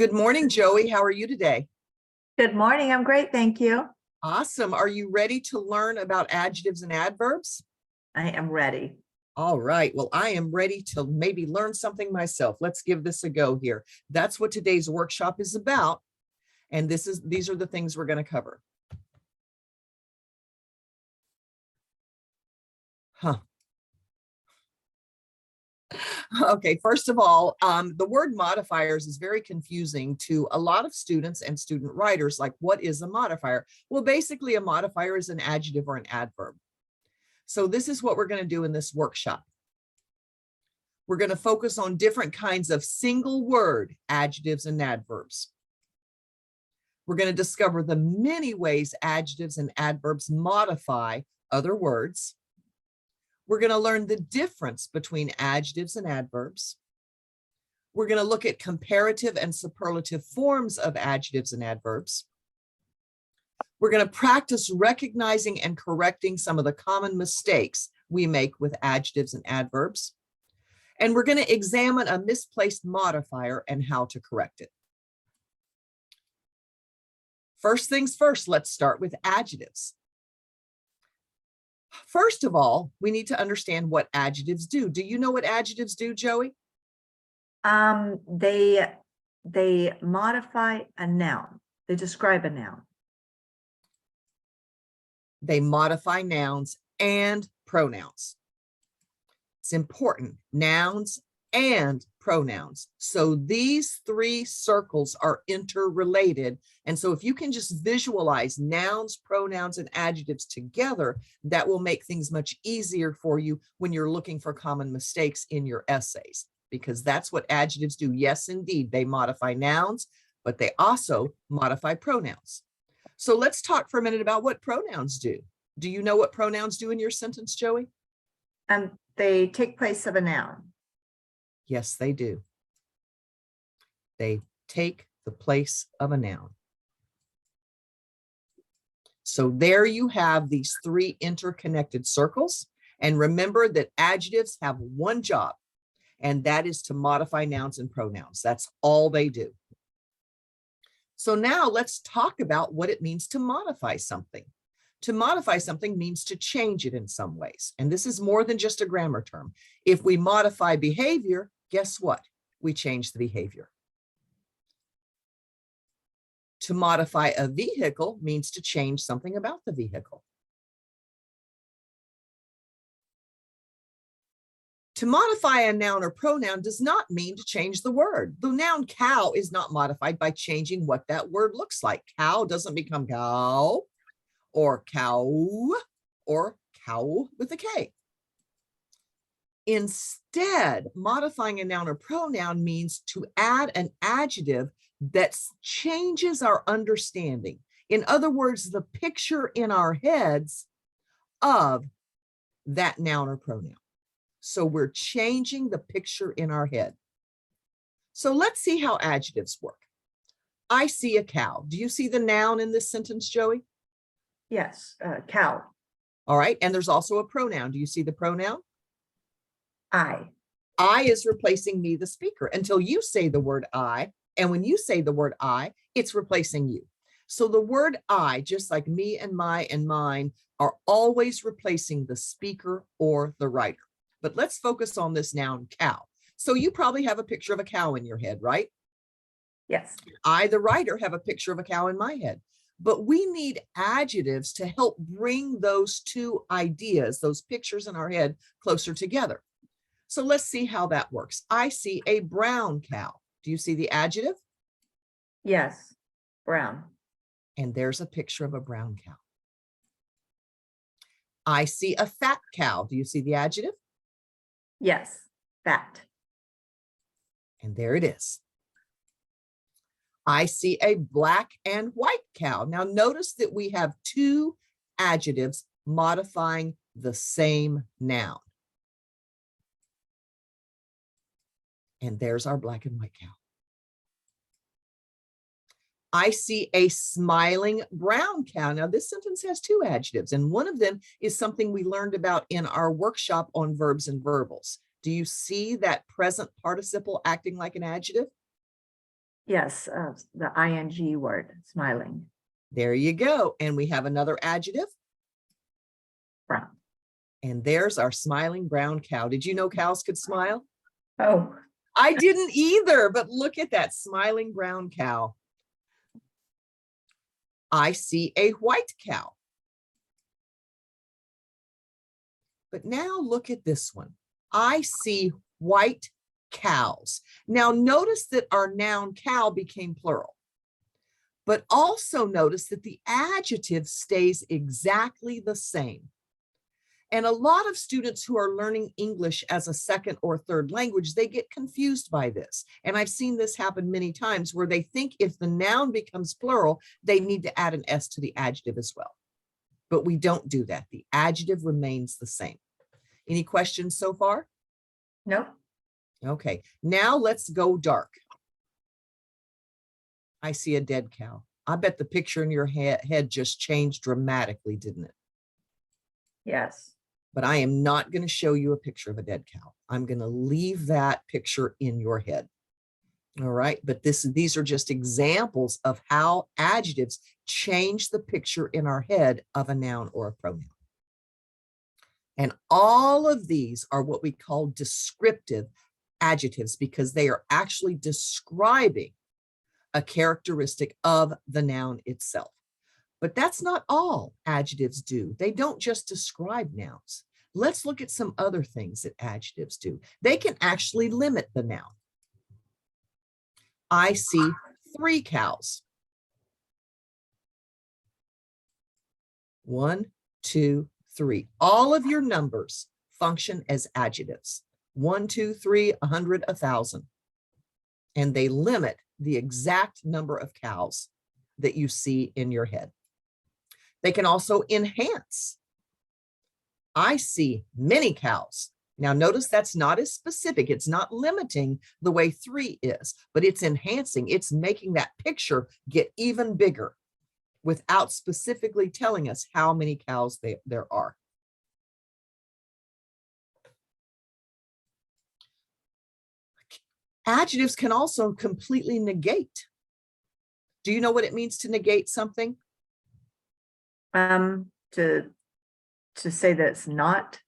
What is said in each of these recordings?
Good morning, Joey. How are you today? Good morning. I'm great. Thank you. Awesome. Are you ready to learn about adjectives and adverbs? I am ready. All right. Well, I am ready to maybe learn something myself. Let's give this a go here. That's what today's workshop is about. And these are the things we're going to cover. Okay, first of all, the word modifiers is very confusing to a lot of students and student writers. Like, what is a modifier? Well, basically, a modifier is an adjective or an adverb. So this is what we're going to do in this workshop. We're going to focus on different kinds of single word adjectives and adverbs. We're going to discover the many ways adjectives and adverbs modify other words. We're going to learn the difference between adjectives and adverbs. We're going to look at comparative and superlative forms of adjectives and adverbs. We're going to practice recognizing and correcting some of the common mistakes we make with adjectives and adverbs. And we're going to examine a misplaced modifier and how to correct it. First things first, let's start with adjectives. First of all, we need to understand what adjectives do. Do you know what adjectives do, Joey? They modify a noun. They describe a noun. They modify nouns and pronouns. It's important, nouns and pronouns. So these three circles are interrelated. And so if you can just visualize nouns, pronouns, and adjectives together, that will make things much easier for you when you're looking for common mistakes in your essays, because that's what adjectives do. Yes, indeed, they modify nouns, but they also modify pronouns. So let's talk for a minute about what pronouns do. Do you know what pronouns do in your sentence, Joey? They take place of a noun. Yes, they do. They take the place of a noun. So there you have these three interconnected circles. And remember that adjectives have one job, and that is to modify nouns and pronouns. That's all they do. So now let's talk about what it means to modify something. To modify something means to change it in some ways. And this is more than just a grammar term. If we modify behavior, guess what? We change the behavior. To modify a vehicle means to change something about the vehicle. To modify a noun or pronoun does not mean to change the word. The noun cow is not modified by changing what that word looks like. Cow doesn't become cow or cow with a K. Instead, modifying a noun or pronoun means to add an adjective that changes our understanding. In other words, the picture in our heads of that noun or pronoun. So we're changing the picture in our head. So let's see how adjectives work. I see a cow. Do you see the noun in this sentence, Joey? Yes, cow. All right, and there's also a pronoun. Do you see the pronoun? I. I is replacing me, the speaker, until you say the word I. And when you say the word I, it's replacing you. So the word I, just like me and my and mine, are always replacing the speaker or the writer. But let's focus on this noun cow. So you probably have a picture of a cow in your head, right? Yes. I, the writer, have a picture of a cow in my head. But we need adjectives to help bring those two ideas, those pictures in our head, closer together. So let's see how that works. I see a brown cow. Do you see the adjective? Yes, brown. And there's a picture of a brown cow. I see a fat cow. Do you see the adjective? Yes, fat. And there it is. I see a black and white cow. Now notice that we have two adjectives modifying the same noun. And there's our black and white cow. I see a smiling brown cow. Now this sentence has two adjectives, and one of them is something we learned about in our workshop on verbs and verbals. Do you see that present participle acting like an adjective? Yes, the ing word, smiling. There you go. And we have another adjective. Brown. And there's our smiling brown cow. Did you know cows could smile? Oh, I didn't either, but look at that smiling brown cow. I see a white cow. But now look at this one. I see white cows. Now notice that our noun cow became plural. But also notice that the adjective stays exactly the same. And a lot of students who are learning English as a second or third language, they get confused by this. And I've seen this happen many times where they think if the noun becomes plural, they need to add an S to the adjective as well. But we don't do that. The adjective remains the same. Any questions so far? nope. Okay, now let's go dark. I see a dead cow. I bet the picture in your head just changed dramatically, didn't it? Yes. But I am not going to show you a picture of a dead cow. I'm going to leave that picture in your head. All right, but these are just examples of how adjectives change the picture in our head of a noun or a pronoun. And all of these are what we call descriptive adjectives because they are actually describing a characteristic of the noun itself. But that's not all adjectives do. They don't just describe nouns. Let's look at some other things that adjectives do. They can actually limit the noun. I see 3 cows. 1, 2, 3. All of your numbers function as adjectives. 1, 2, 3, 100, 1,000. And they limit the exact number of cows that you see in your head. They can also enhance. I see many cows. Now notice that's not as specific. It's not limiting the way 3 is, but it's enhancing. It's making that picture get even bigger without specifically telling us how many cows there are. Adjectives can also completely negate. Do you know what it means to negate something? To say that it's not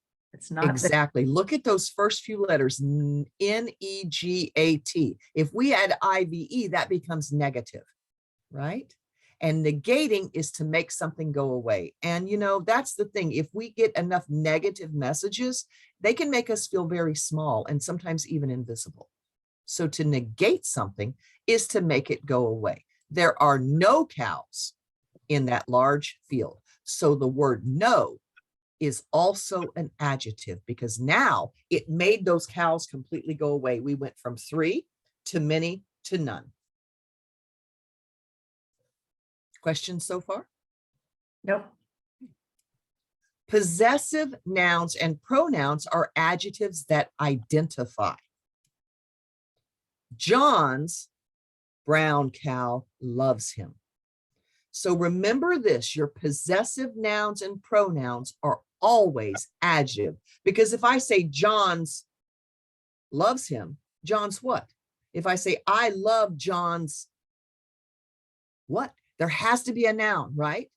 Exactly. Look at those first few letters, N-E-G-A-T. If we add I-V-E, that becomes negative, right? And negating is to make something go away. And you know, that's the thing. If we get enough negative messages, they can make us feel very small and sometimes even invisible. So to negate something is to make it go away. There are no cows in that large field. So the word no is also an adjective because now it made those cows completely go away. We went from 3 to many to none. Questions so far? nope. Possessive nouns and pronouns are adjectives that identify. John's brown cow loves him. So remember this, your possessive nouns and pronouns are always adjective because if I say John's loves him, John's what? If I say I love John's what? There has to be a noun, right?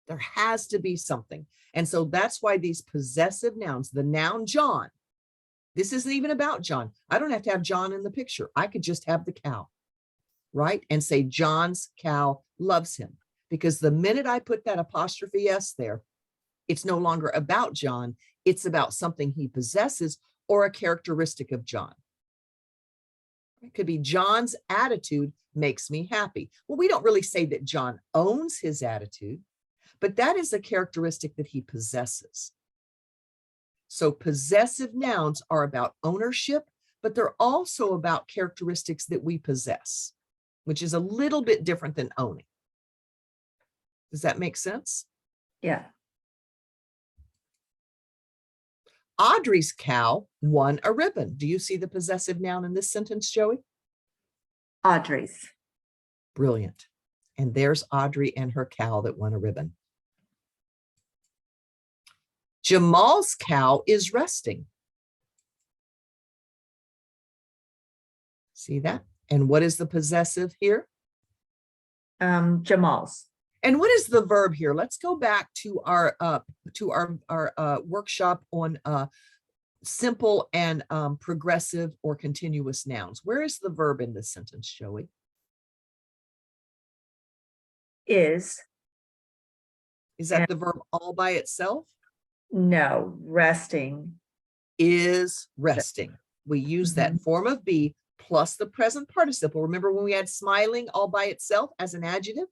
There has to be something. And so that's why these possessive nouns, the noun John, this isn't even about John. I don't have to have John in the picture. I could just have the cow, right? And say John's cow loves him. Because the minute I put that apostrophe S there, it's no longer about John. It's about something he possesses or a characteristic of John. It could be John's attitude makes me happy. Well, we don't really say that John owns his attitude, but that is a characteristic that he possesses. So possessive nouns are about ownership, but they're also about characteristics that we possess, which is a little bit different than owning. Does that make sense? Yeah. Audrey's cow won a ribbon. Do you see the possessive noun in this sentence, Joey? Audrey's. Brilliant. And there's Audrey and her cow that won a ribbon. Jamal's cow is resting. See that? And what is the possessive here? Jamal's. And what is the verb here? Let's go back to our workshop on simple and progressive or continuous nouns. Where is the verb in this sentence, Joey? Is. Is that the verb all by itself? No, resting. Is resting. We use that Mhm. form of be plus the present participle. Remember when we had smiling all by itself as an adjective?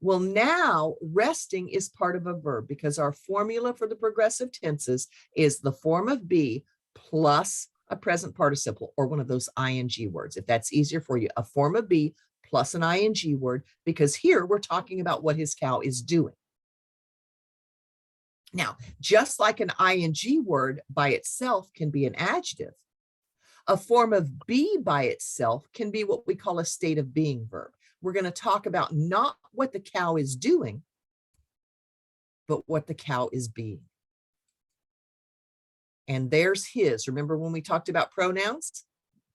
Well, now resting is part of a verb because our formula for the progressive tenses is the form of be plus a present participle or one of those ing words. If that's easier for you, a form of be plus an ing word, because here we're talking about what his cow is doing. Now, just like an ing word by itself can be an adjective, a form of be by itself can be what we call a state of being verb. We're going to talk about not what the cow is doing, but what the cow is being. And there's his. Remember when we talked about pronouns?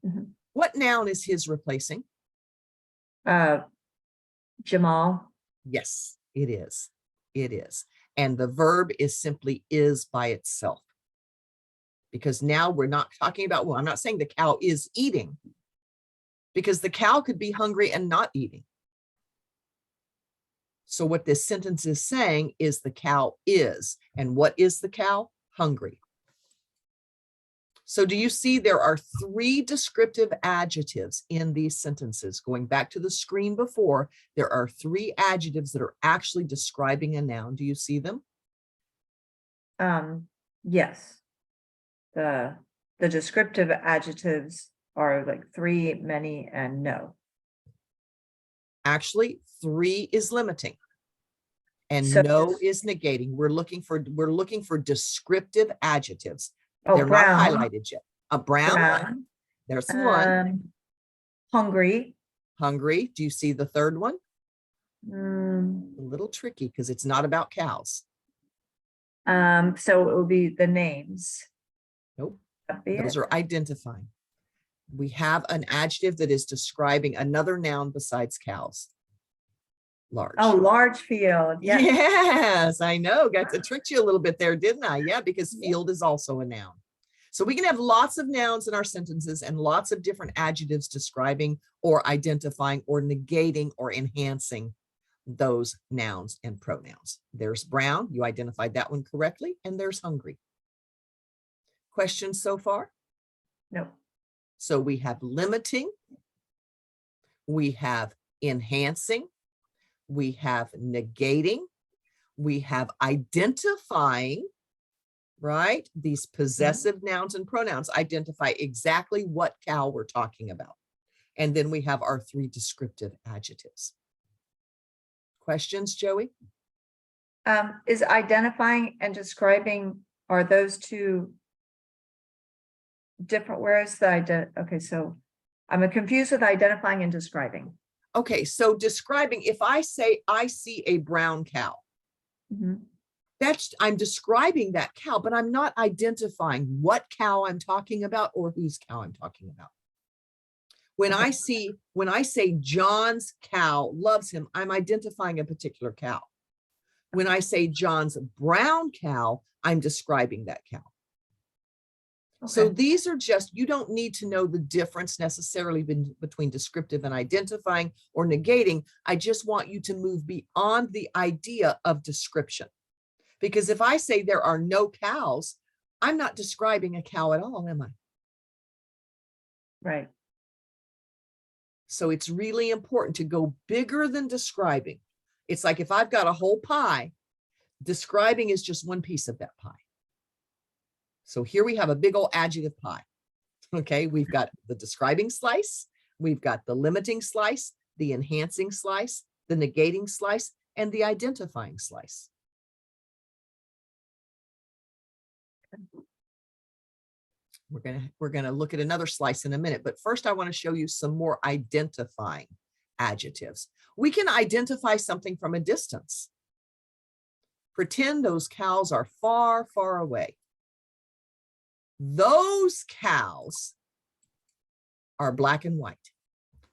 Mhm. What noun is his replacing? Jamal. Yes, it is. It is. And the verb is simply is by itself. Because now we're not talking about, well, I'm not saying the cow is eating, because the cow could be hungry and not eating. So what this sentence is saying is the cow is. And what is the cow? Hungry. So do you see there are 3 descriptive adjectives in these sentences? Going back to the screen before, there are 3 adjectives that are actually describing a noun. Do you see them? Yes. The descriptive adjectives are like 3, many, and no. Actually, 3 is limiting and So no is negating. We're looking for descriptive adjectives. Oh, They're not brown. highlighted yet. A brown, Brown. there's one. Hungry. Hungry. Do you see the third one? Mm, A little tricky because it's not about cows. so it will be the names. Nope. That'd be Those it. are identifying. We have an adjective that is describing another noun besides cows. Large. Oh, large field. Yes. Yes, I know. Got to trick you a little bit there, didn't I? Yeah, because field is also a noun. So we can have lots of nouns in our sentences and lots of different adjectives describing or identifying or negating or enhancing those nouns and pronouns. There's brown. You identified that one correctly. And there's hungry. Questions so far? No. So we have limiting. We have enhancing. We have negating. We have identifying, right? These possessive nouns and pronouns identify exactly what cow we're talking about. And then we have our 3 descriptive adjectives. Questions, Joey? Is identifying and describing, are those 2 different? Whereas okay, so I'm confused with identifying and describing. Okay, so describing, if I say I see a brown cow, I'm describing that cow, but I'm not identifying what cow I'm talking about or whose cow I'm talking about. When I say John's cow loves him, I'm identifying a particular cow. When I say John's brown cow, I'm describing that cow. So these are just, you don't need to know the difference necessarily between descriptive and identifying or negating. I just want you to move beyond the idea of description. Because if I say there are no cows, I'm not describing a cow at all, am I? Right. So it's really important to go bigger than describing. It's like if I've got a whole pie, describing is just one piece of that pie. So here we have a big old adjective pie. Okay, we've got the describing slice, we've got the limiting slice, the enhancing slice, the negating slice, and the identifying slice. We're gonna look at another slice in a minute, but first I want to show you some more identifying adjectives. We can identify something from a distance. Pretend those cows are far, far away. Those cows are black and white.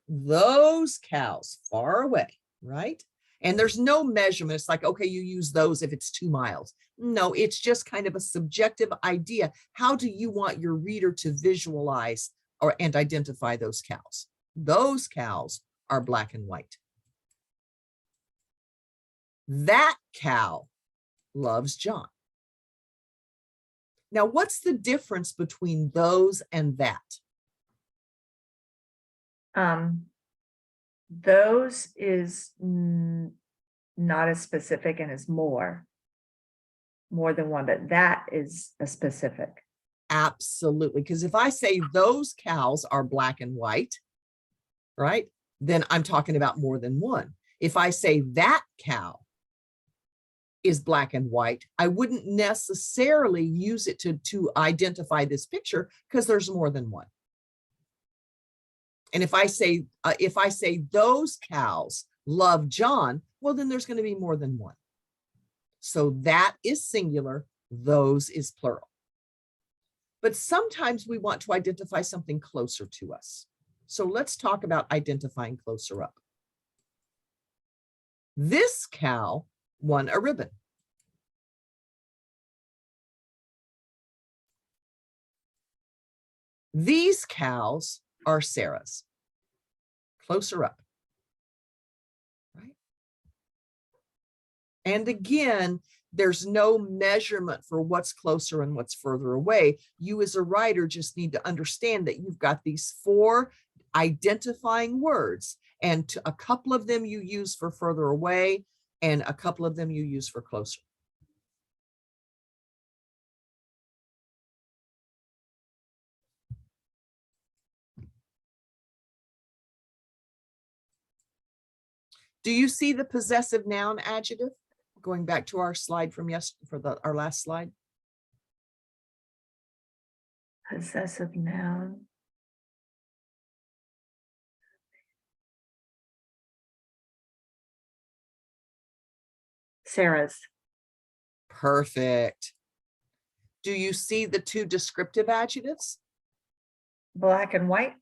Those cows far away, right? And there's no measurement. It's like, okay, you use those if it's 2 miles. No, it's just kind of a subjective idea. How do you want your reader to visualize and identify those cows? Those cows are black and white. That cow loves John. Now, what's the difference between those and that? Those is not as specific and is more than one, but that is a specific. Absolutely. Because if I say those cows are black and white, right, then I'm talking about more than one. If I say that cow is black and white, I wouldn't necessarily use it to identify this picture because there's more than one. And if I say those cows love John, well, then there's going to be more than one. So that is singular, those is plural. But sometimes we want to identify something closer to us. So let's talk about identifying closer up. This cow won a ribbon. These cows are Sarah's. Closer up, right? And again, there's no measurement for what's closer and what's further away. You as a writer just need to understand that you've got these 4 identifying words, and a couple of them you use for further away, and a couple of them you use for closer. Do you see the possessive noun adjective? Going back to our slide from our last slide. Possessive noun. Sarah's. Perfect. Do you see the 2 descriptive adjectives? Black and white.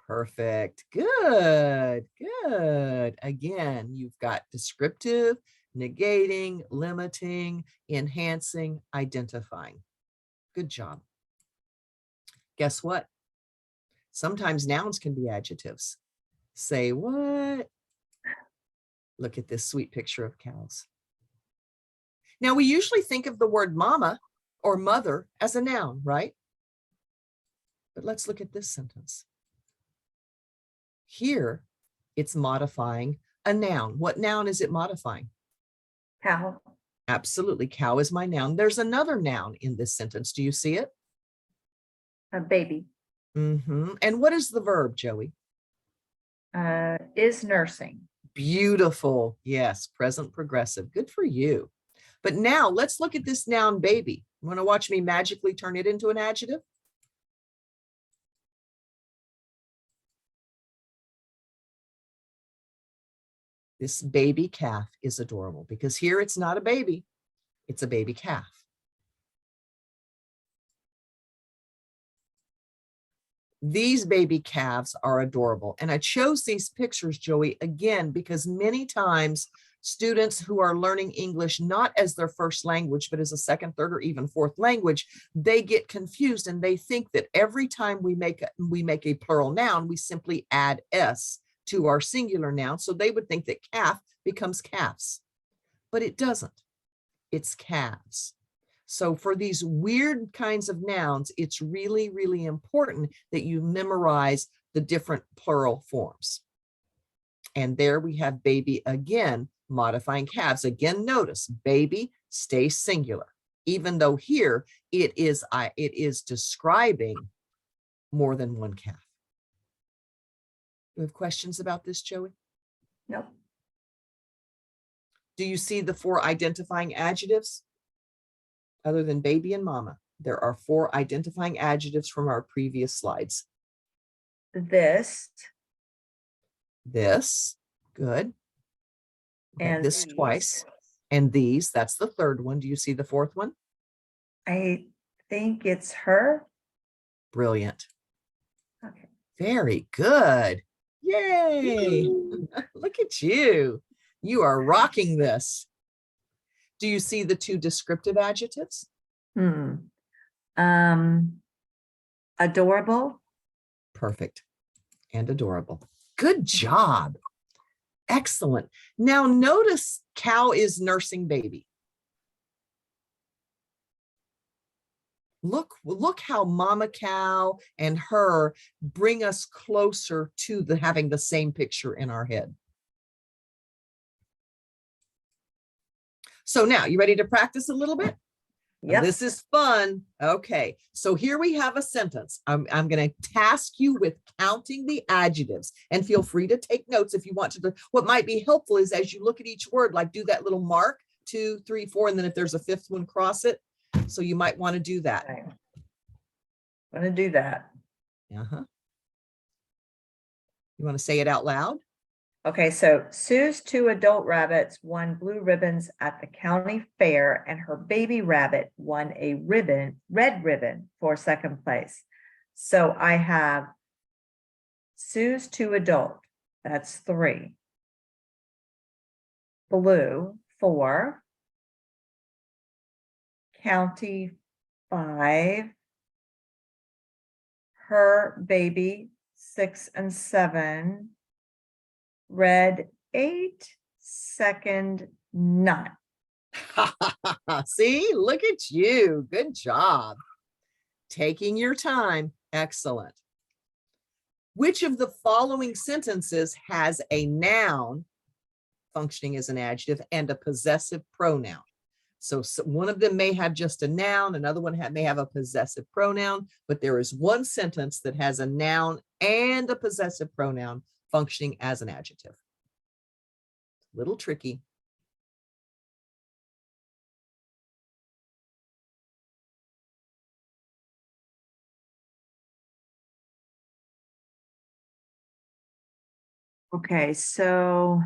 Perfect. Good. Good. Again, you've got descriptive, negating, limiting, enhancing, identifying. Good job. Guess what? Sometimes nouns can be adjectives. Say what? Look at this sweet picture of cows. Now, we usually think of the word mama or mother as a noun, right? But let's look at this sentence. Here, it's modifying a noun. What noun is it modifying? Cow. Absolutely. Cow is my noun. There's another noun in this sentence. Do you see it? A baby. And what is the verb, Joey? Is nursing. Beautiful. Yes, present progressive. Good for you. But now let's look at this noun baby. You want to watch me magically turn it into an adjective? This baby calf is adorable because here it's not a baby, it's a baby calf. These baby calves are adorable. And I chose these pictures, Joey, again, because many times students who are learning English, not as their first language, but as a second, third, or even fourth language, they get confused and they think that every time we make a plural noun, we simply add S to our singular noun. So they would think that calf becomes calves, but it doesn't. It's calves. So for these weird kinds of nouns, it's really, really important that you memorize the different plural forms. And there we have baby again, modifying calves. Again, notice baby stays singular, even though here it is describing more than one calf. Do you have questions about this, Joey? No. Do you see the 4 identifying adjectives? Other than baby and mama, there are 4 identifying adjectives from our previous slides. This. This, good. Okay, And this these. twice. And these, that's the 3rd one. Do you see the 4th one? I think it's her. Brilliant. Okay. Very good. Yay. Look at you. You are rocking this. Do you see the two descriptive adjectives? Adorable. Perfect. And adorable. Good job. Excellent. Now notice cow is nursing baby. Look how mama cow and her bring us closer to having the same picture in our head. So now you ready to practice a little bit? Yep. This is fun. Okay, so here we have a sentence. I'm going to task you with counting the adjectives, and feel free to take notes if you want to. What might be helpful is as you look at each word, like do that little mark, 2, 3, 4, and then if there's a fifth one, cross it. So you might want to do that. Okay. I'm going to do that. You want to say it out loud? Okay, so Sue's 2 adult rabbits won blue ribbons at the county fair, and her baby rabbit won a red ribbon for second place. So I have Sue's 2 adult, that's 3. Blue, 4. County, 5. Her baby, 6 and 7. Red, 8. Second, 9. See, look at you. Good job. Taking your time. Excellent. Which of the following sentences has a noun functioning as an adjective and a possessive pronoun? So one of them may have just a noun, another one may have a possessive pronoun, but there is one sentence that has a noun and a possessive pronoun functioning as an adjective. A little tricky. Okay, so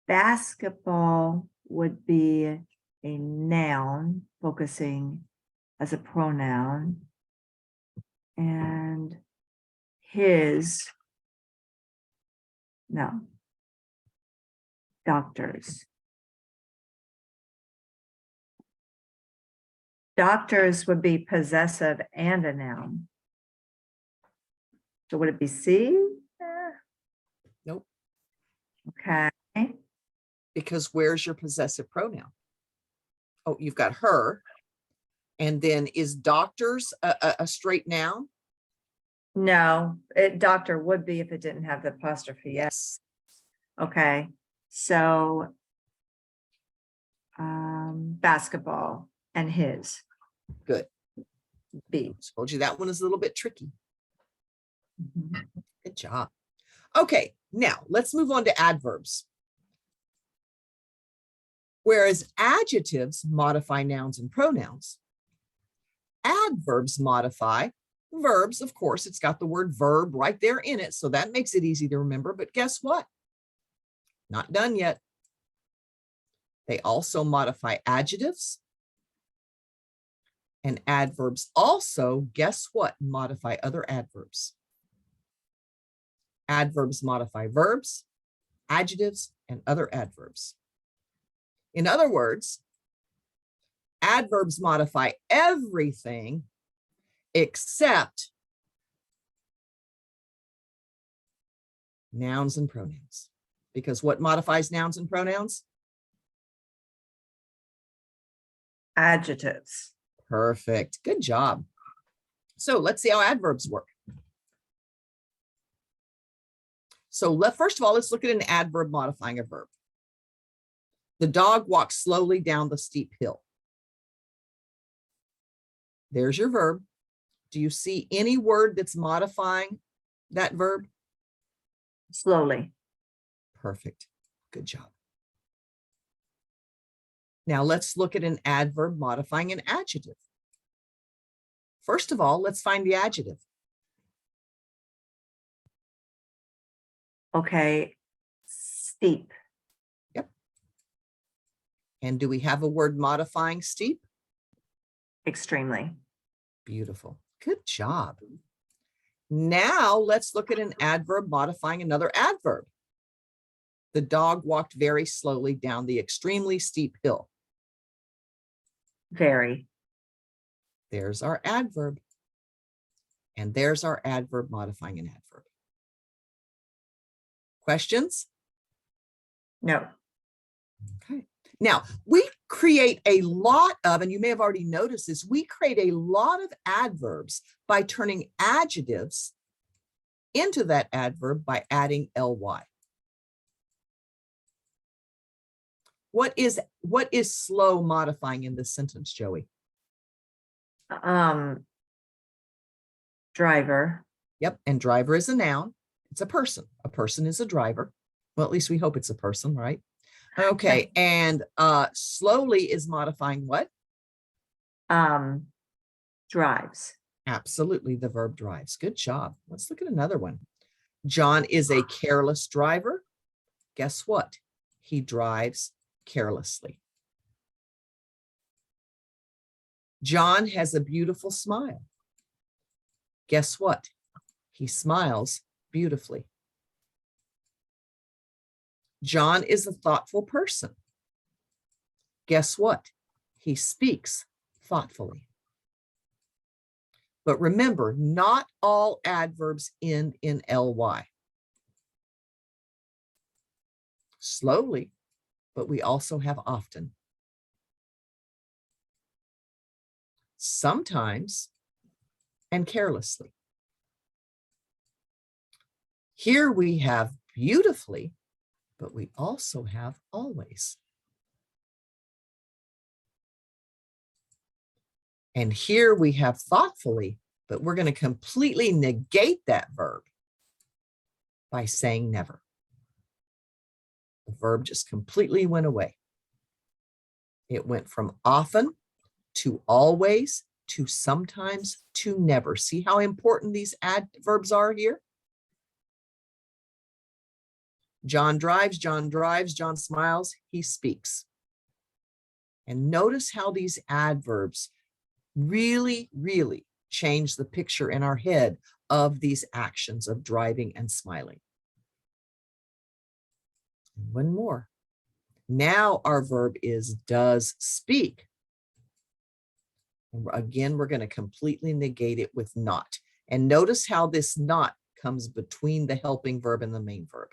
basketball would be a noun focusing as a pronoun, and doctors. Doctors would be possessive and a noun. So would it be C? Nope. Okay. Because where's your possessive pronoun? Oh, you've got her. And then is doctors a straight noun? No, doctor would be if it didn't have the apostrophe. Yes. Okay. So basketball and his. Good. B. Told you that one is a little bit tricky. Mhm. Good job. Okay, now let's move on to adverbs. Whereas adjectives modify nouns and pronouns, adverbs modify verbs. Of course, it's got the word verb right there in it, so that makes it easy to remember. But guess what? Not done yet. They also modify adjectives. And adverbs also, guess what, modify other adverbs. Adverbs modify verbs, adjectives, and other adverbs. In other words, adverbs modify everything except nouns and pronouns. Because what modifies nouns and pronouns? Adjectives. Perfect. Good job. So let's see how adverbs work. So first of all, let's look at an adverb modifying a verb. The dog walks slowly down the steep hill. There's your verb. Do you see any word that's modifying that verb? Slowly. Perfect. Good job. Now let's look at an adverb modifying an adjective. First of all, let's find the adjective. Okay. Steep. Yep. And do we have a word modifying steep? Extremely. Beautiful. Good job. Now let's look at an adverb modifying another adverb. The dog walked very slowly down the extremely steep hill. Very. There's our adverb. And there's our adverb modifying an adverb. Questions? No. Okay. Now, we create a lot of, and you may have already noticed this, we create a lot of adverbs by turning adjectives into that adverb by adding ly. What is slow modifying in this sentence, Joey? Driver. Yep, and driver is a noun. It's a person. A person is a driver. Well, at least we hope it's a person, right? Okay, and slowly is modifying what? Drives. Absolutely, the verb drives. Good job. Let's look at another one. John is a careless driver. Guess what? He drives carelessly. John has a beautiful smile. Guess what? He smiles beautifully. John is a thoughtful person. Guess what? He speaks thoughtfully. But remember, not all adverbs end in ly. Slowly, but we also have often. Sometimes and carelessly. Here we have beautifully, but we also have always. And here we have thoughtfully, but we're going to completely negate that verb by saying never. The verb just completely went away. It went from often to always to sometimes to never. See how important these adverbs are here? John drives, John smiles, he speaks. And notice how these adverbs really, really change the picture in our head of these actions of driving and smiling. And one more. Now our verb is does speak. And again, we're going to completely negate it with not. And notice how this not comes between the helping verb and the main verb.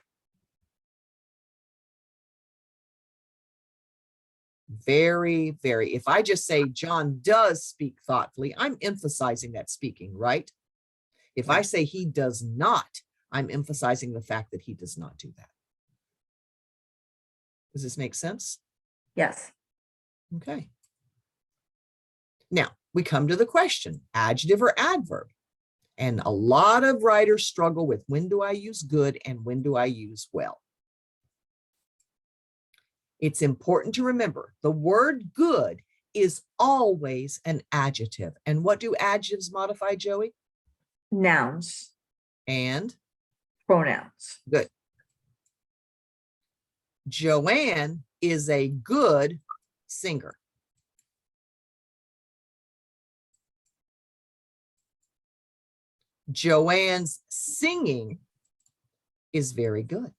Very, very, if I just say John does speak thoughtfully, I'm emphasizing that speaking, right? If I say he does not, I'm emphasizing the fact that he does not do that. Does this make sense? Yes. Okay. Now we come to the question, adjective or adverb. And a lot of writers struggle with when do I use good and when do I use well? It's important to remember the word good is always an adjective. And what do adjectives modify, Joey? Nouns. And? Pronouns. Good. Joanne is a good singer. Joanne's singing is very good.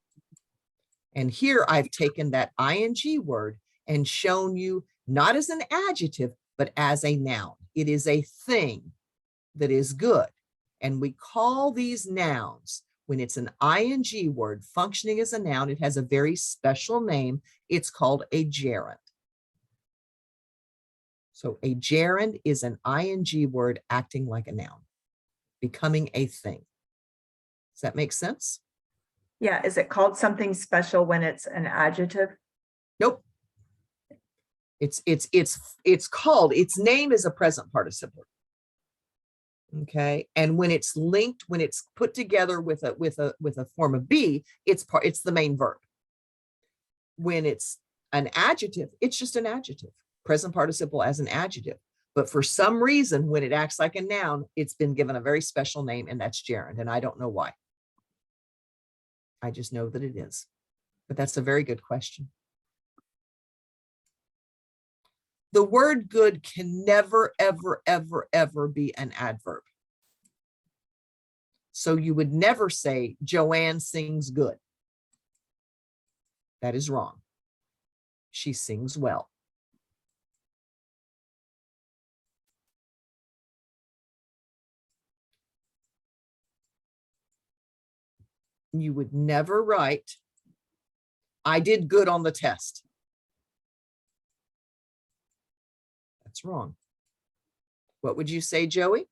And here I've taken that ing word and shown you not as an adjective, but as a noun. It is a thing that is good. And we call these nouns, when it's an ing word functioning as a noun, it has a very special name. It's called a gerund. So a gerund is an ing word acting like a noun, becoming a thing. Does that make sense? Yeah. Is it called something special when it's an adjective? Nope. It's called, its name is a present participle. Okay. And when it's linked, when it's put together with a form of be, it's the main verb. When it's an adjective, it's just an adjective, present participle as an adjective. But for some reason, when it acts like a noun, it's been given a very special name, and that's gerund. And I don't know why. I just know that it is. But that's a very good question. The word good can never, ever, ever, ever be an adverb. So you would never say Joanne sings good. That is wrong. She sings well. You would never write, I did good on the test. That's wrong. What would you say, Joey?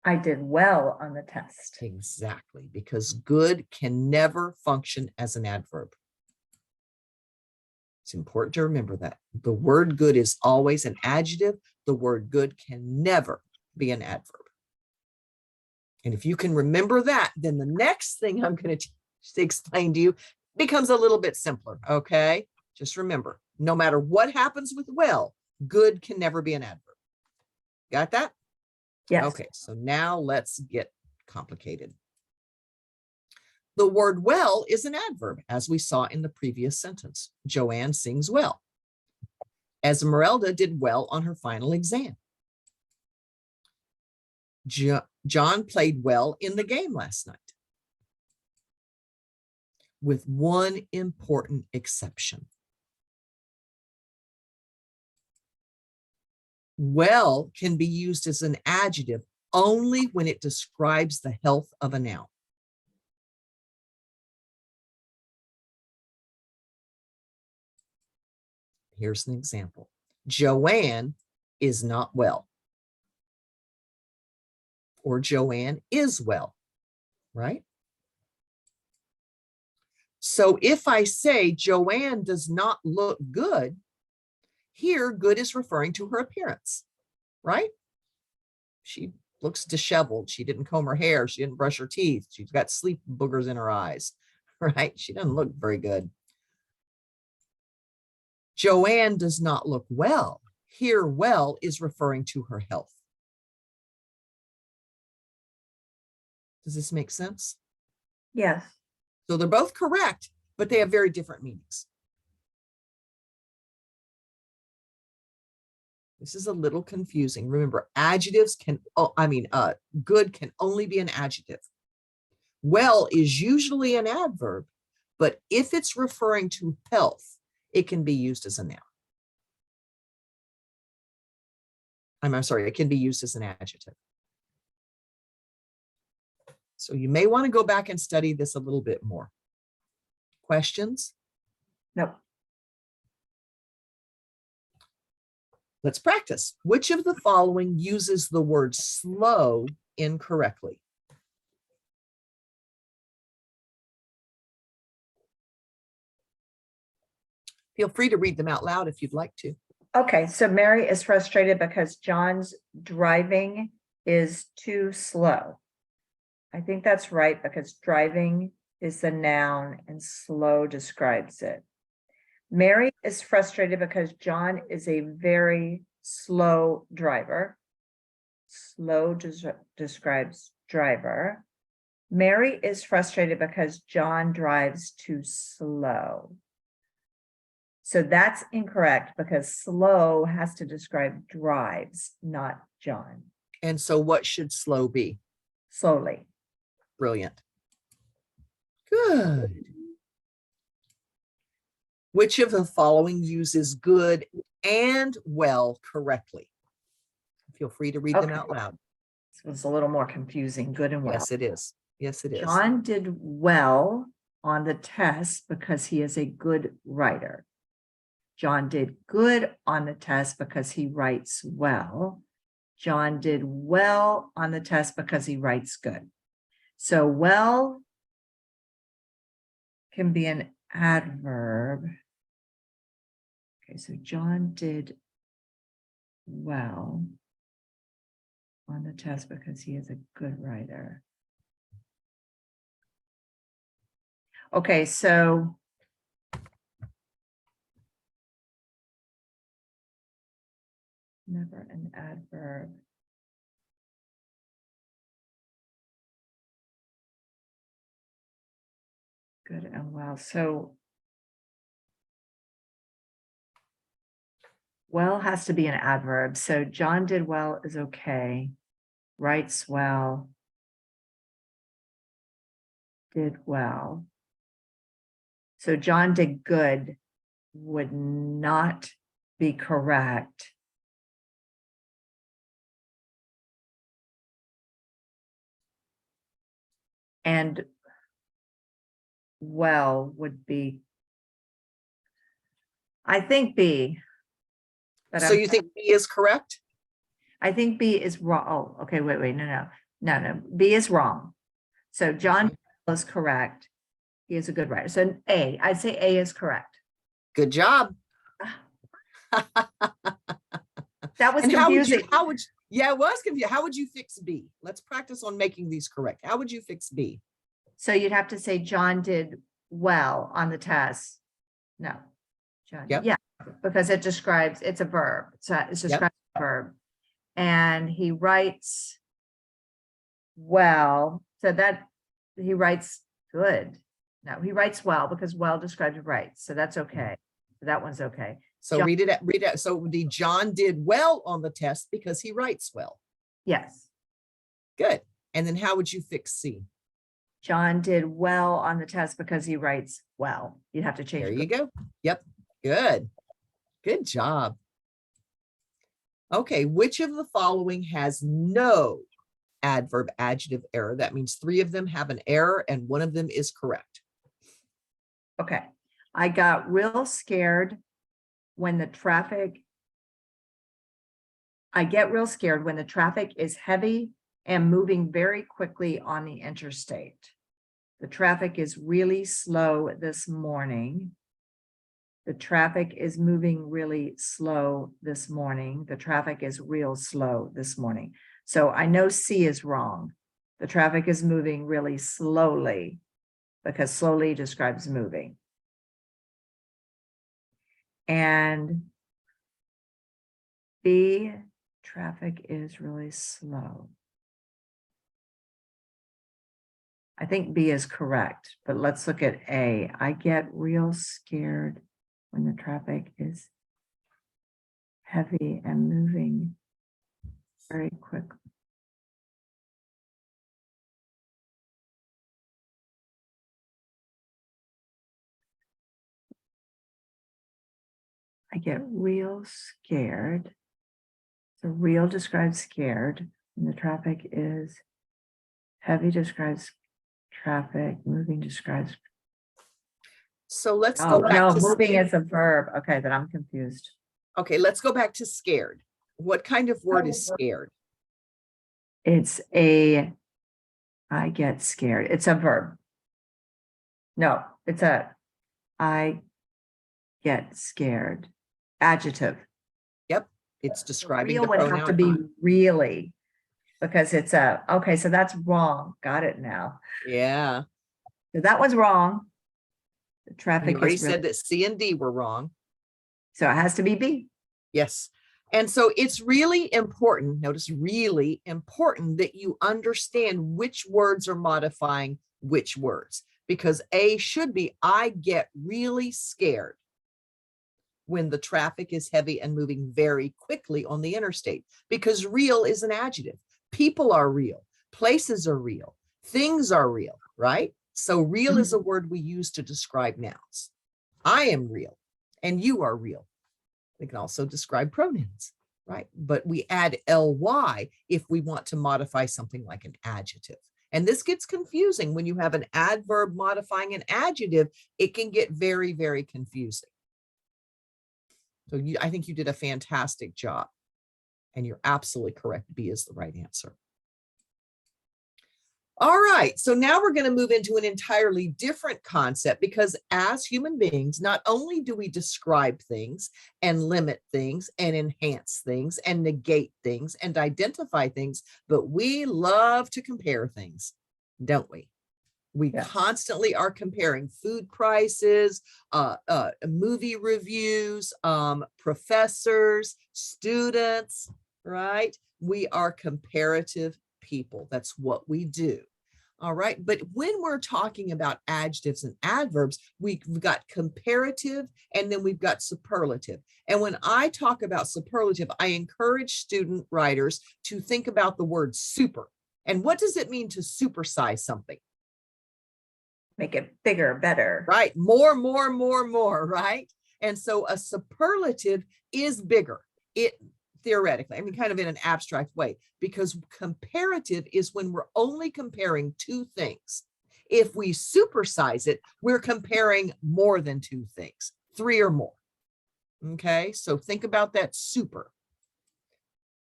I did well on the test. Exactly, because good can never function as an adverb. It's important to remember that. The word good is always an adjective. The word good can never be an adverb. And if you can remember that, then the next thing I'm going to explain to you becomes a little bit simpler, okay? Just remember, no matter what happens with well, good can never be an adverb. Got that? Yes. Okay, so now let's get complicated. The word well is an adverb, as we saw in the previous sentence. Joanne sings well. Esmeralda did well on her final exam. John played well in the game last night. With one important exception. Well can be used as an adjective only when it describes the health of a noun. Here's an example. Joanne is not well. Or Joanne is well, right? So if I say Joanne does not look good, here good is referring to her appearance, right? She looks disheveled. She didn't comb her hair. She didn't brush her teeth. She's got sleep boogers in her eyes, right? She doesn't look very good. Joanne does not look well. Here, well is referring to her health. Does this make sense? Yes. So they're both correct, but they have very different meanings. This is a little confusing. Remember, adjectives can, good can only be an adjective. Well is usually an adverb, but if it's referring to health, it can be used as a noun. I'm sorry, it can be used as an adjective. So you may want to go back and study this a little bit more. Questions? No. Let's practice. Which of the following uses the word slow incorrectly? Feel free to read them out loud if you'd like to. Okay, so Mary is frustrated because John's driving is too slow. I think that's right because driving is the noun and slow describes it. Mary is frustrated because John is a very slow driver. Slow describes driver. Mary is frustrated because John drives too slow. So that's incorrect because slow has to describe drives, not John. And so what should slow be? Slowly. Brilliant. Good. Which of the following uses good and well correctly? Feel free to read them out loud. This was a little more confusing, good and well. Yes, it is. Yes, it is. John did well on the test because he is a good writer. John did good on the test because he writes well. John did well on the test because he writes good. So well can be an adverb. Okay, so John did well on the test because he is a good writer. Okay, so never an adverb. Good and well. So Well has to be an adverb. So John did well is okay. Writes well. Did well. So John did good would not be correct. And well would be, I think B. But So you think B is correct? I think B is wrong. Oh, okay, wait, no. B is wrong. So John is correct. He is a good writer. So A, I'd say A is correct. Good job. That was And confusing. Yeah, it was confusing. How would you fix B? Let's practice on making these correct. How would you fix B? So you'd have to say John did well on the test. No, John, Yep. yeah, because it describes, it's a verb. It's describing a verb. And he writes well, so that he writes good. No, he writes well because well describes writes. So that's okay. That one's okay. So John, read it. So the John did well on the test because he writes well. yes. Good. And then how would you fix C? John did well on the test because he writes well. You'd have to change. There you go. Yep. Good. Good job. Okay. Which of the following has no adverb adjective error? That means 3 of them have an error and 1 of them is correct. Okay. I got real scared when the traffic. I get real scared when the traffic is heavy and moving very quickly on the interstate. The traffic is really slow this morning. The traffic is moving really slow this morning. The traffic is real slow this morning. So I know C is wrong. The traffic is moving really slowly because slowly describes moving. And B, traffic is really slow. I think B is correct, but let's look at A. I get real scared when the traffic is heavy and moving very quickly. I get real scared. So real describes scared, and the traffic is heavy describes traffic, moving describes. So let's go back No, to moving is a verb. Okay, then I'm confused. Okay, let's go back to scared. What kind of word is scared? It's I get scared. It's a verb. No, it's I get scared. Adjective. Yep, it's describing Real the would pronoun have to be I. really, because it's okay, so that's wrong. Got it now. Yeah. So that was wrong. The traffic You already is really, said that C and D were wrong. so it has to be B. Yes. And so it's really important, notice really important that you understand which words are modifying which words, because A should be, I get really scared when the traffic is heavy and moving very quickly on the interstate, because real is an adjective. People are real, places are real, things are real, right? So real is a word we use to describe nouns. I am real and you are real. We can also describe pronouns, right? But we add ly if we want to modify something like an adjective. And this gets confusing when you have an adverb modifying an adjective. It can get very, very confusing. So I think you did a fantastic job. And you're absolutely correct. B is the right answer. All right, so now we're going to move into an entirely different concept, because as human beings, not only do we describe things and limit things and enhance things and negate things and identify things, but we love to compare things, don't we? We constantly are comparing food prices, movie reviews, professors, students, right? We are comparative people. That's what we do. All right. But when we're talking about adjectives and adverbs, we've got comparative and then we've got superlative. And when I talk about superlative, I encourage student writers to think about the word super. And what does it mean to supersize something? Make it bigger, better. Right. More, right? And so a superlative is bigger. It theoretically, I mean, kind of in an abstract way, because comparative is when we're only comparing two things. If we supersize it, we're comparing more than two things, three or more. Okay, so think about that super.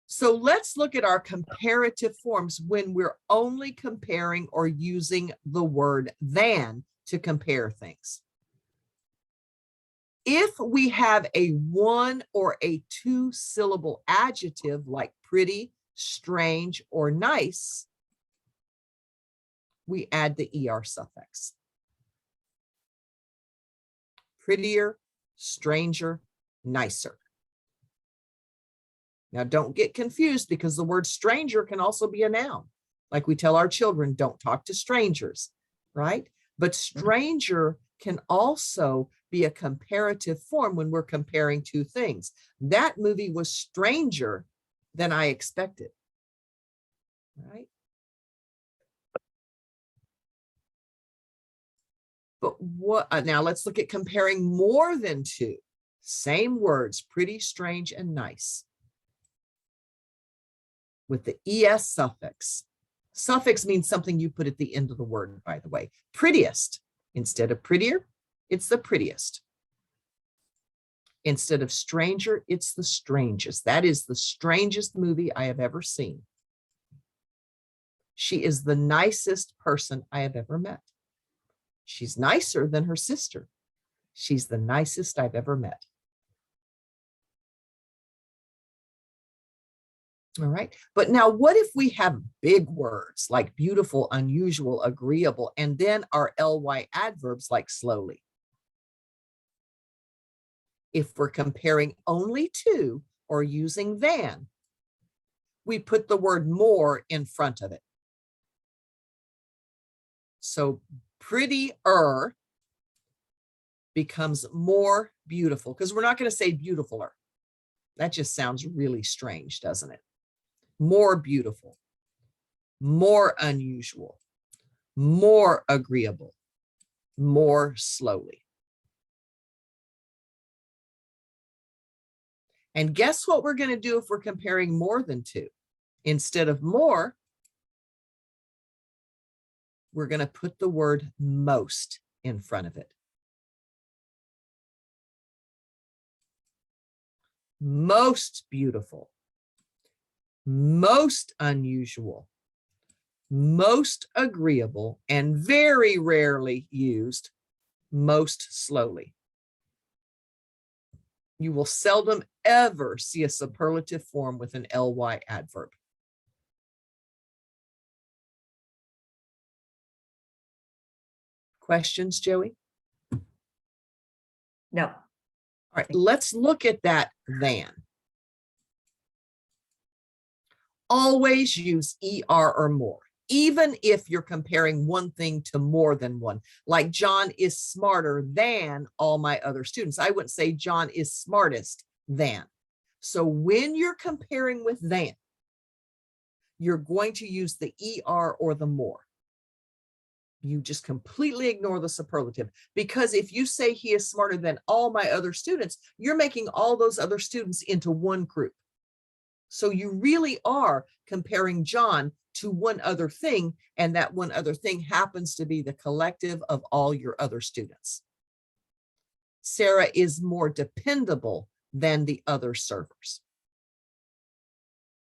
So let's look at our comparative forms when we're only comparing or using the word than to compare things. If we have a one or a two syllable adjective like pretty, strange, or nice, we add the ER suffix. Prettier, stranger, nicer. Now, don't get confused because the word stranger can also be a noun. Like we tell our children, don't talk to strangers, right? But stranger can also be a comparative form when we're comparing two things. That movie was stranger than I expected, right? But what, now let's look at comparing more than two. Same words, pretty, strange, and nice, with the ES suffix. Suffix means something you put at the end of the word, by the way. Prettiest, instead of prettier, it's the prettiest. Instead of stranger, it's the strangest. That is the strangest movie I have ever seen. She is the nicest person I have ever met. She's nicer than her sister. She's the nicest I've ever met. All right. But now what if we have big words like beautiful, unusual, agreeable, and then our ly adverbs like slowly? If we're comparing only to or using than, we put the word more in front of it. So prettier becomes more beautiful, because we're not going to say beautifuler. That just sounds really strange, doesn't it? More beautiful, more unusual, more agreeable, more slowly. And guess what we're going to do if we're comparing more than two? Instead of more, we're going to put the word most in front of it. Most beautiful, most unusual, most agreeable, and very rarely used, most slowly. You will seldom ever see a superlative form with an ly adverb. Questions, Joey? No. All right, let's look at that than. Always use ER or more, even if you're comparing one thing to more than one. Like John is smarter than all my other students. I wouldn't say John is smartest than. So when you're comparing with than, you're going to use the ER or the more. You just completely ignore the superlative, because if you say he is smarter than all my other students, you're making all those other students into one group. So you really are comparing John to one other thing, and that one other thing happens to be the collective of all your other students. Sarah is more dependable than the other servers.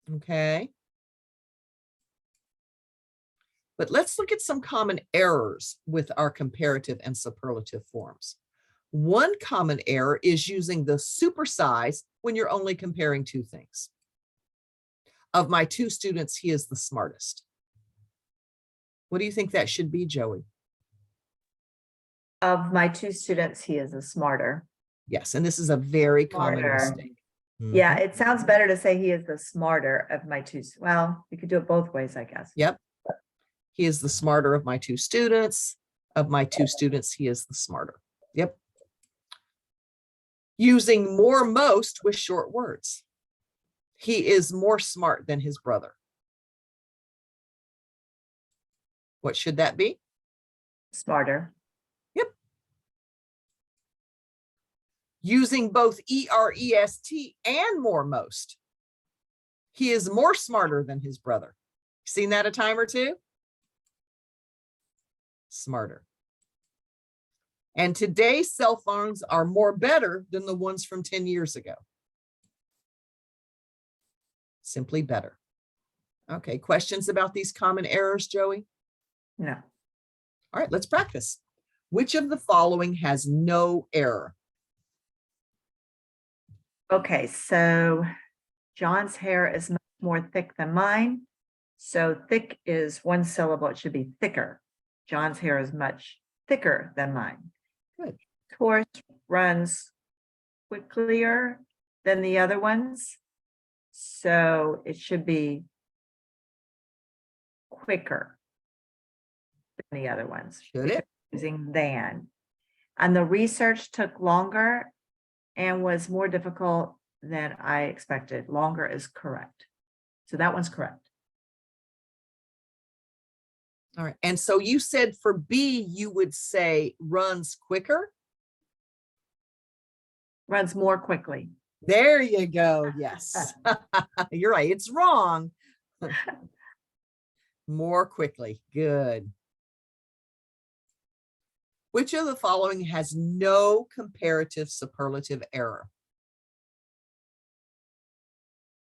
Okay. But let's look at some common errors with our comparative and superlative forms. One common error is using the supersize when you're only comparing two things. Of my two students, he is the smartest. What do you think that should be, Joey? Of my two students, he is a smarter. Yes, and this is a very common Smarter. mistake. Yeah, it sounds better to say he is the smarter of my two. Well, you could do it both ways, I guess. Yep. He is the smarter of my two students. Of my two students, he is the smarter. Yep. Using more most with short words. He is more smart than his brother. What should that be? Smarter. Yep. Using both EREST and more most. He is more smarter than his brother. Seen that a time or two? Smarter. And today's cell phones are more better than the ones from 10 years ago. Simply better. Okay, questions about these common errors, Joey? No. All right, let's practice. Which of the following has no error? Okay, so John's hair is much more thick than mine. So thick is one syllable. It should be thicker. John's hair is much thicker than mine. Good. Horse runs quicker than the other ones. So it should be quicker than the other ones. Should it? Using than. And the research took longer and was more difficult than I expected. Longer is correct. So that one's correct. All right. And so you said for B, you would say runs quicker. Runs more quickly. There you go. Yes. You're right. It's wrong. More quickly. Good. Which of the following has no comparative superlative error?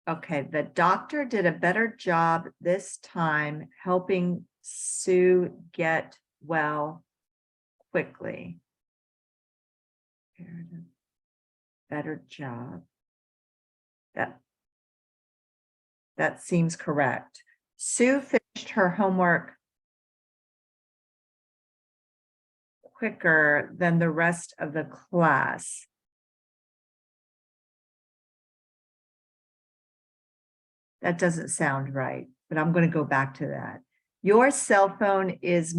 Okay, the doctor did a better job this time helping Sue get well quickly. Better job. That seems correct. Sue finished her homework quicker than the rest of the class. That doesn't sound right, but I'm going to go back to that. Your cell phone is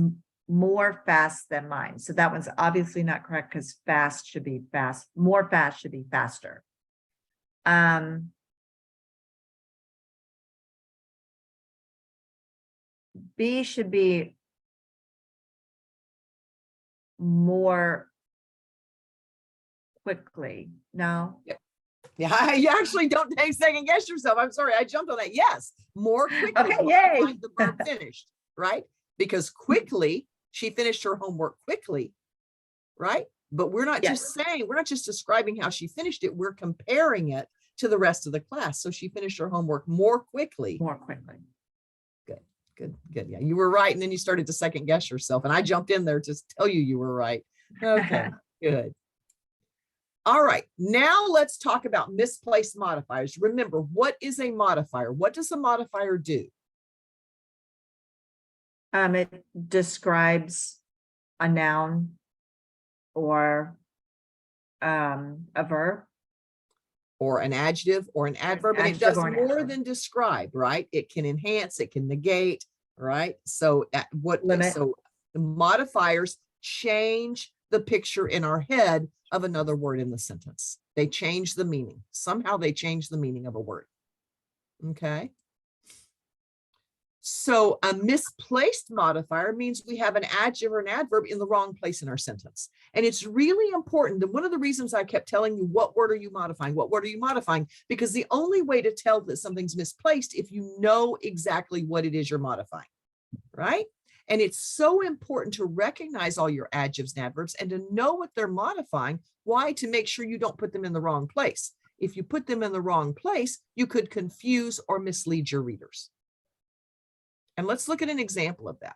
more fast than mine. So that one's obviously not correct because fast should be fast. More fast should be faster. B should be more quickly. No. Yeah, you actually don't second guess yourself. I'm sorry, I jumped on that. Yes, more quickly. Okay, yay. The verb finished, right? Because quickly, she finished her homework quickly, right? But we're not just saying, we're not just describing how she finished it. We're comparing it to the rest of the class. So she finished her homework more quickly. More quickly. Good. Yeah, you were right. And then you started to second guess yourself. And I jumped in there to tell you were right. Okay, good. All right, now let's talk about misplaced modifiers. Remember, what is a modifier? What does a modifier do? It describes a noun or a verb. Or an adjective or an adverb, and it does more than describe, right? It can enhance, it can negate, right? So so modifiers change the picture in our head of another word in the sentence. They change the meaning. Somehow they change the meaning of a word. Okay. So a misplaced modifier means we have an adjective or an adverb in the wrong place in our sentence. And it's really important. And one of the reasons I kept telling you, what word are you modifying? What word are you modifying? Because the only way to tell that something's misplaced if you know exactly what it is you're modifying, right? And it's so important to recognize all your adjectives and adverbs and to know what they're modifying. Why? To make sure you don't put them in the wrong place. If you put them in the wrong place, you could confuse or mislead your readers. And let's look at an example of that.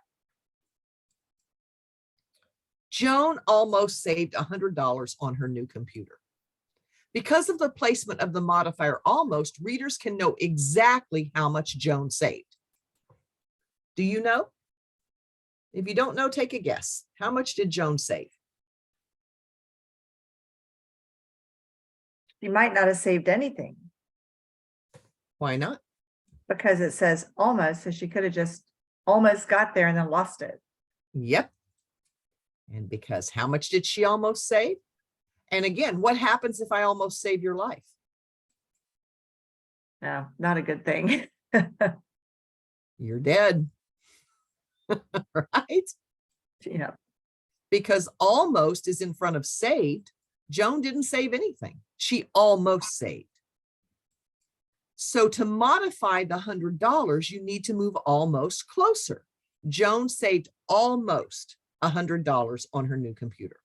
Joan almost saved $100 on her new computer. Because of the placement of the modifier almost, readers can know exactly how much Joan saved. Do you know? If you don't know, take a guess. How much did Joan save? You might not have saved anything. Why not? Because it says almost, so she could have just almost got there and then lost it. Yep. And because how much did she almost save? And again, what happens if I almost save your life? No, not a good thing. You're dead. Right? Yeah. Because almost is in front of saved. Joan didn't save anything. She almost saved. So to modify the $100, you need to move almost closer. Joan saved almost $100 on her new computer.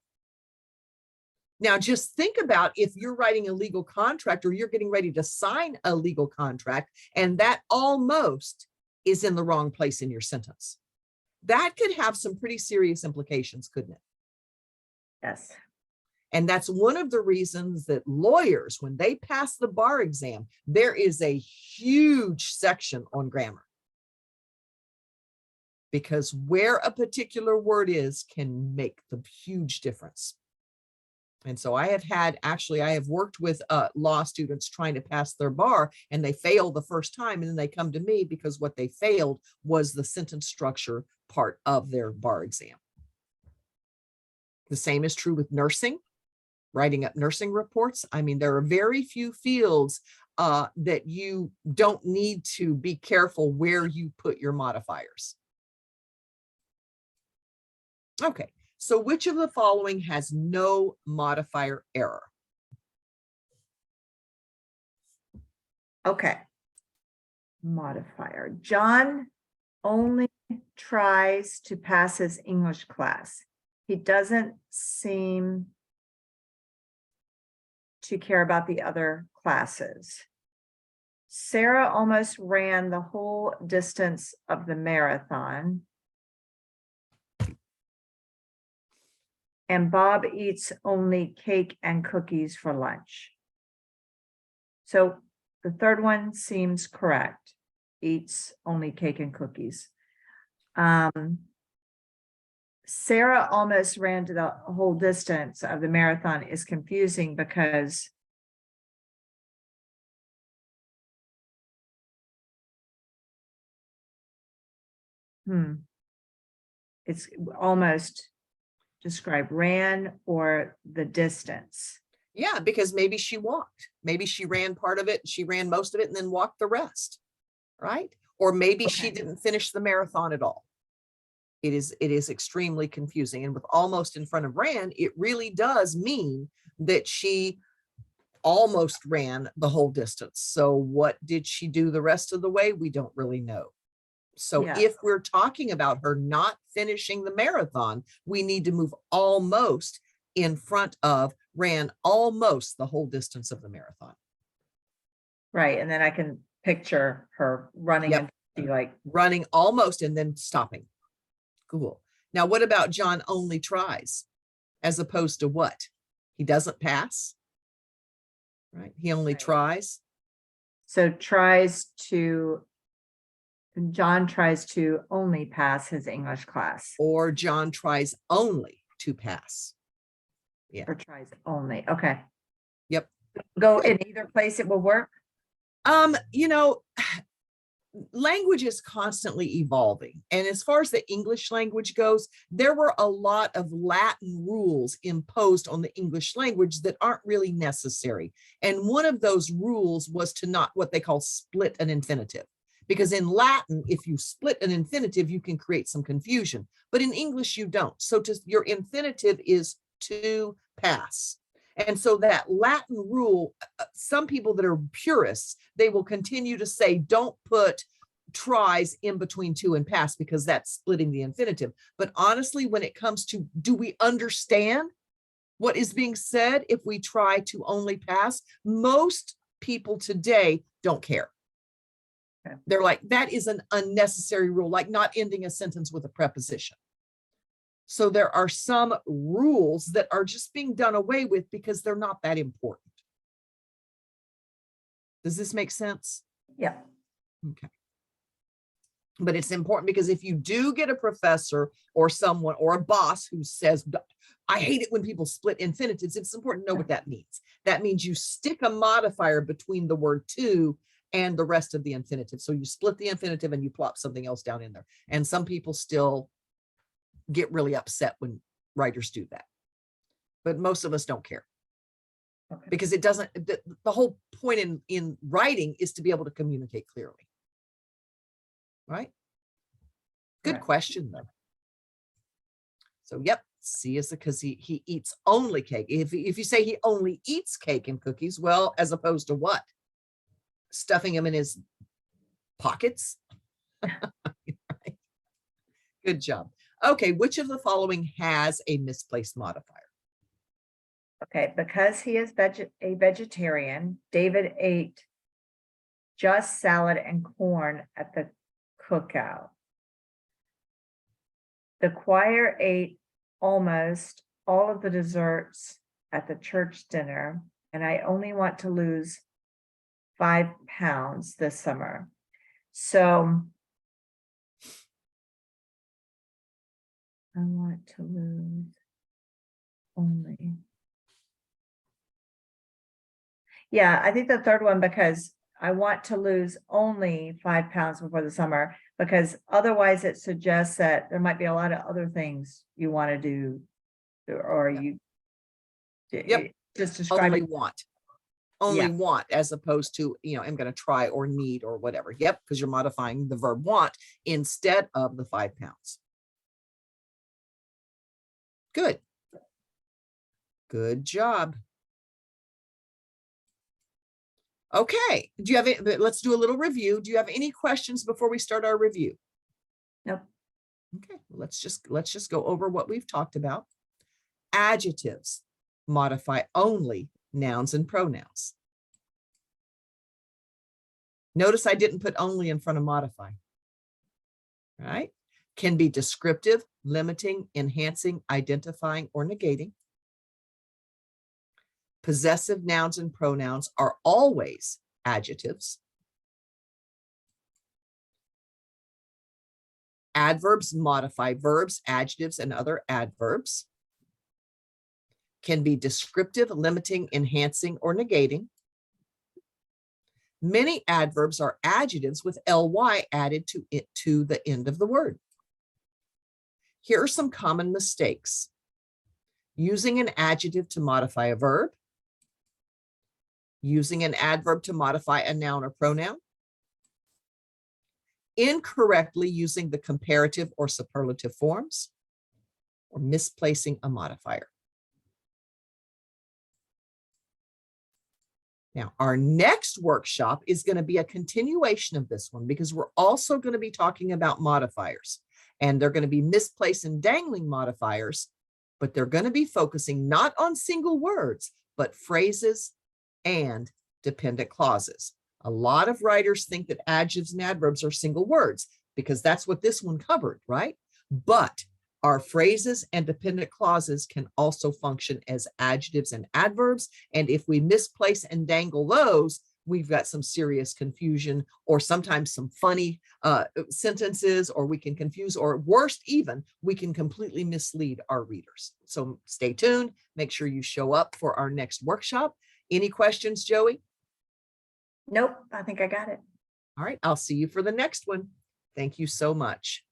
Now, just think about if you're writing a legal contract or you're getting ready to sign a legal contract, and that almost is in the wrong place in your sentence. That could have some pretty serious implications, couldn't it? Yes. And that's one of the reasons that lawyers, when they pass the bar exam, there is a huge section on grammar. Because where a particular word is can make the huge difference. And so I have worked with law students trying to pass their bar, and they fail the first time, and then they come to me because what they failed was the sentence structure part of their bar exam. The same is true with nursing, writing up nursing reports. I mean, there are very few fields that you don't need to be careful where you put your modifiers. Okay, so which of the following has no modifier error? Okay. Modifier. John only tries to pass his English class. He doesn't seem to care about the other classes. Sarah almost ran the whole distance of the marathon. And Bob eats only cake and cookies for lunch. So the third one seems correct. Eats only cake and cookies. Sarah almost ran to the whole distance of the marathon is confusing because it's almost describe ran or the distance. Yeah, because maybe she walked. Maybe she ran part of it. She ran most of it and then walked the rest, right? Or maybe she didn't finish the marathon at all. It is extremely confusing. And with almost in front of ran, it really does mean that she almost ran the whole distance. So what did she do the rest of the way? We don't really know. So if we're talking about her not finishing the marathon, we need to move almost in front of ran almost the whole distance of the marathon. Right. And then I can picture her running and be like running almost and then stopping. Cool. Now, what about John only tries as opposed to what? He doesn't pass, right? He only tries. So John tries to only pass his English class. Or John tries only to pass. Yeah. Or tries only. Okay. Yep. Go in either place, it will work. You know, language is constantly evolving. And as far as the English language goes, there were a lot of Latin rules imposed on the English language that aren't really necessary. And one of those rules was to not what they call split an infinitive. Because in Latin, if you split an infinitive, you can create some confusion. But in English, you don't. So your infinitive is to pass. And so that Latin rule, some people that are purists, they will continue to say, don't put tries in between to and pass because that's splitting the infinitive. But honestly, when it comes to, do we understand what is being said if we try to only pass? Most people today don't care. Okay. They're like, that is an unnecessary rule, like not ending a sentence with a preposition. So there are some rules that are just being done away with because they're not that important. Does this make sense? Yeah. Okay. But it's important because if you do get a professor or someone or a boss who says, I hate it when people split infinitives, it's important to know what that means. That means you stick a modifier between the word to and the rest of the infinitive. So you split the infinitive and you plop something else down in there. And some people still get really upset when writers do that. But most of us don't care. Okay. Because it doesn't, the whole point in writing is to be able to communicate clearly. Right? Good Right. question, though. So, yep, C is because he eats only cake. If you say he only eats cake and cookies, well, as opposed to what? Stuffing them in his pockets. Right. Good job. Okay, which of the following has a misplaced modifier? Okay, because he is a vegetarian, David ate just salad and corn at the cookout. The choir ate almost all of the desserts at the church dinner, and I only want to lose 5 pounds this summer. So I want to lose only. Yeah, I think the third one, because I want to lose only 5 pounds before the summer, because otherwise it suggests that there might be a lot of other things you want to do, or you Yep. just describe Only it. want. Yeah. Only want, as opposed to, I'm going to try or need or whatever. Yep, because you're modifying the verb want instead of the 5 pounds. Good. Good job. Okay. Do you have it? Let's do a little review. Do you have any questions before we start our review? Nope. Okay, let's just go over what we've talked about. Adjectives modify only nouns and pronouns. Notice I didn't put only in front of modify. Right? Can be descriptive, limiting, enhancing, identifying, or negating. Possessive nouns and pronouns are always adjectives. Adverbs modify verbs, adjectives, and other adverbs. Can be descriptive, limiting, enhancing, or negating. Many adverbs are adjectives with ly added to the end of the word. Here are some common mistakes. Using an adjective to modify a verb. Using an adverb to modify a noun or pronoun. Incorrectly using the comparative or superlative forms, or misplacing a modifier. Now, our next workshop is going to be a continuation of this one, because we're also going to be talking about modifiers, and they're going to be misplaced and dangling modifiers, but they're going to be focusing not on single words, but phrases and dependent clauses. A lot of writers think that adjectives and adverbs are single words, because that's what this one covered, right? But our phrases and dependent clauses can also function as adjectives and adverbs. And if we misplace and dangle those, we've got some serious confusion, or sometimes some funny sentences, or we can confuse, or worst even, we can completely mislead our readers. So stay tuned. Make sure you show up for our next workshop. Any questions, Joey? Nope, I think I got it. All right, I'll see you for the next one. Thank you so much.